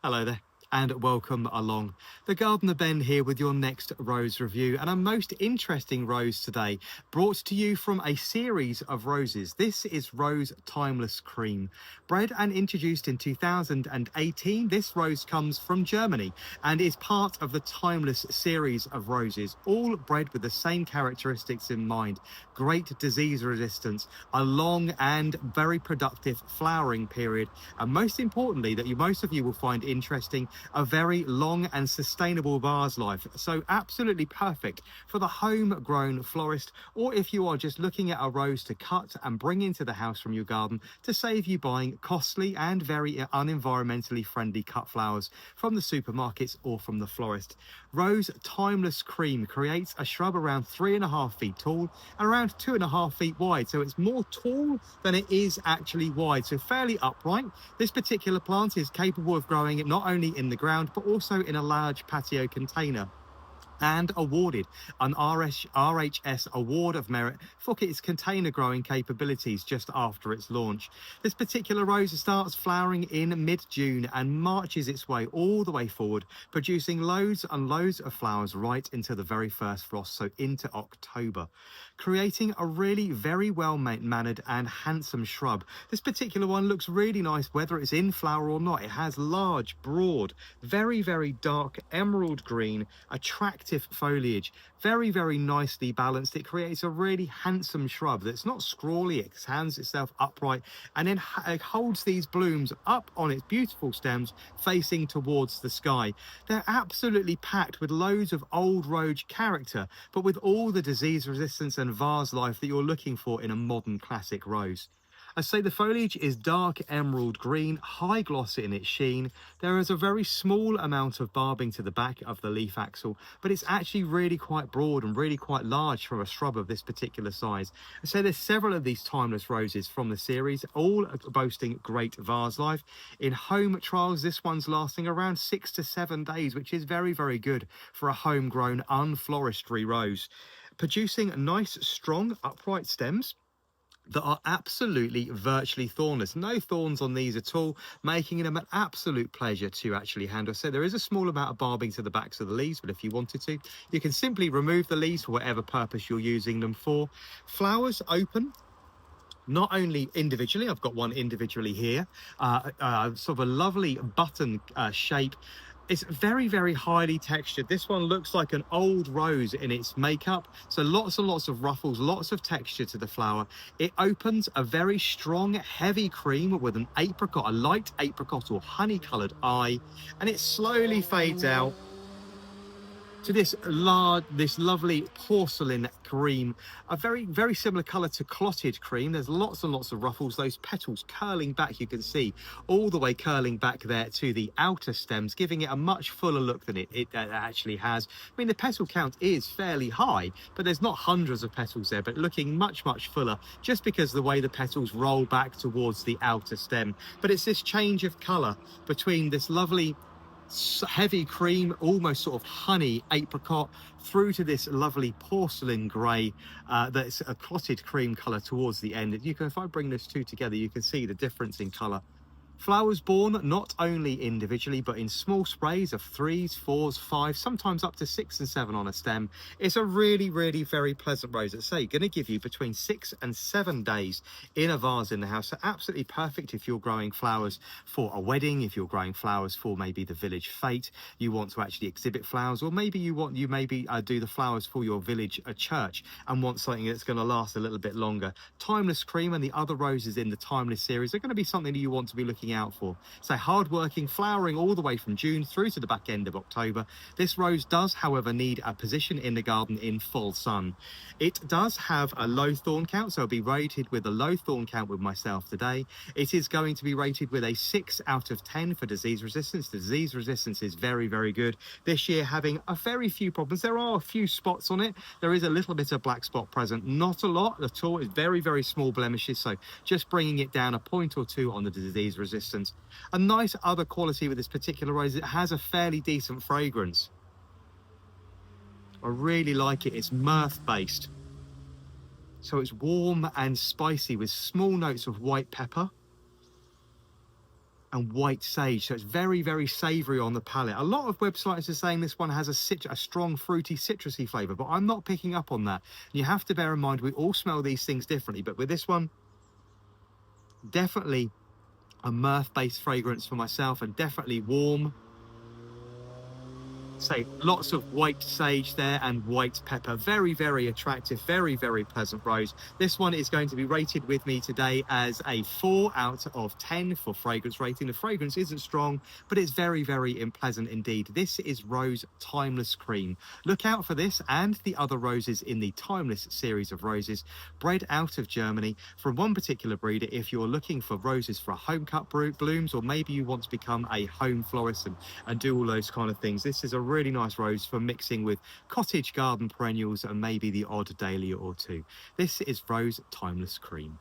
Hello there and welcome along. The Gardener Ben here with your next rose review, and a most interesting rose today, brought to you from a series of roses. This is Rose Timeless Cream. Bred and introduced in 2018, this rose comes from Germany and is part of the Timeless series of roses, all bred with the same characteristics in mind: great disease resistance, a long and very productive flowering period, and most importantly, that most of you will find interesting, a very long and sustainable vase life. So absolutely perfect for the homegrown florist, or if you are just looking at a rose to cut and bring into the house from your garden to save you buying costly and very unenvironmentally friendly cut flowers from the supermarkets or from the florist. Rose Timeless Cream creates a shrub around 3.5 feet tall and around 2.5 feet wide. So it's more tall than it is actually wide, so fairly upright. This particular plant is capable of growing it not only in the ground but also in a large patio container, and awarded an RHS Award of Merit for its container growing capabilities just after its launch. This particular rose starts flowering in mid-June and marches its way all the way forward, producing loads and loads of flowers right into the very first frost, so into October, creating a really very well mannered and handsome shrub. This particular one looks really nice whether it's in flower or not. It has large, broad, very dark emerald green, attractive foliage, very nicely balanced. It creates a really handsome shrub that's not scrawly. It stands itself upright and then holds these blooms up on its beautiful stems facing towards the sky. They're absolutely packed with loads of old rose character, but with all the disease resistance and vase life that you're looking for in a modern classic rose. I say the foliage is dark emerald green, high gloss in its sheen. There is a very small amount of barbing to the back of the leaf axil, but it's actually really quite broad and really quite large for a shrub of this particular size. I say there's several of these timeless roses from the series, all boasting great vase life. In home trials, this one's lasting around 6 to 7 days, which is very good for a homegrown unfloristry rose, producing nice, strong, upright stems that are absolutely virtually thornless. No thorns on these at all, making them an absolute pleasure to actually handle. So there is a small amount of barbing to the backs of the leaves, but if you wanted to, you can simply remove the leaves for whatever purpose you're using them for. Flowers open not only individually, I've got one individually here, sort of a lovely button shape. It's very highly textured. This one looks like an old rose in its makeup, so lots and lots of ruffles, lots of texture to the flower. It opens a very strong, heavy cream with an apricot, a light apricot or honey colored eye, and it slowly fades out to this lovely porcelain cream, a very similar color to clotted cream. There's lots and lots of ruffles, those petals curling back, you can see all the way curling back there to the outer stems, giving it a much fuller look than it actually has. I mean, the petal count is fairly high, but there's not hundreds of petals there, but looking much fuller just because of the way the petals roll back towards the outer stem. But it's this change of color between this lovely heavy cream, almost sort of honey apricot, through to this lovely porcelain grey that's a clotted cream color towards the end. You can, if I bring those two together, you can see the difference in color. Flowers born not only individually but in small sprays of 3s, 4s, 5s, sometimes up to 6 and 7 on a stem. It's a really very pleasant rose. I'd say going to give you between 6 and 7 days in a vase in the house. So absolutely perfect if you're growing flowers for a wedding, if you're growing flowers for maybe the village fete, you want to actually exhibit flowers, or maybe you do the flowers for your village church and want something that's going to last a little bit longer. Timeless Cream and the other roses in the Timeless series are going to be something that you want to be looking out for. So hard-working, flowering all the way from June through to the back end of October. This rose does, however, need a position in the garden in full sun. It does have a low thorn count, so it'll be rated with a low thorn count with myself today. It is going to be rated with a 6 out of 10 for disease resistance. The disease resistance is very good. This year having a very few problems. There are a few spots on it. There is a little bit of black spot present, not a lot at all. It's very small blemishes, so just bringing it down a point or two on the disease resistance. A nice other quality with this particular rose, it has a fairly decent fragrance. I really like it. It's myrrh based, so it's warm and spicy with small notes of white pepper and white sage. So it's very, very savory on the palate. A lot of websites are saying this one has a strong fruity citrusy flavor, but I'm not picking up on that. You have to bear in mind, we all smell these things differently, but with this one, definitely a myrrh-based fragrance for myself, and definitely warm. So lots of white sage there and white pepper. Very, very attractive, very, very pleasant rose. This one is going to be rated with me today as a 4 out of 10 for fragrance rating. The fragrance isn't strong, but it's very, very pleasant indeed. This is Rose Timeless Cream. Look out for this and the other roses in the Timeless series of roses, bred out of Germany from one particular breeder. If you're looking for roses for home cut blooms, or maybe you want to become a home florist and do all those kind of things, this is a really nice rose for mixing with cottage garden perennials and maybe the odd dahlia or two. This is Rose Timeless Cream.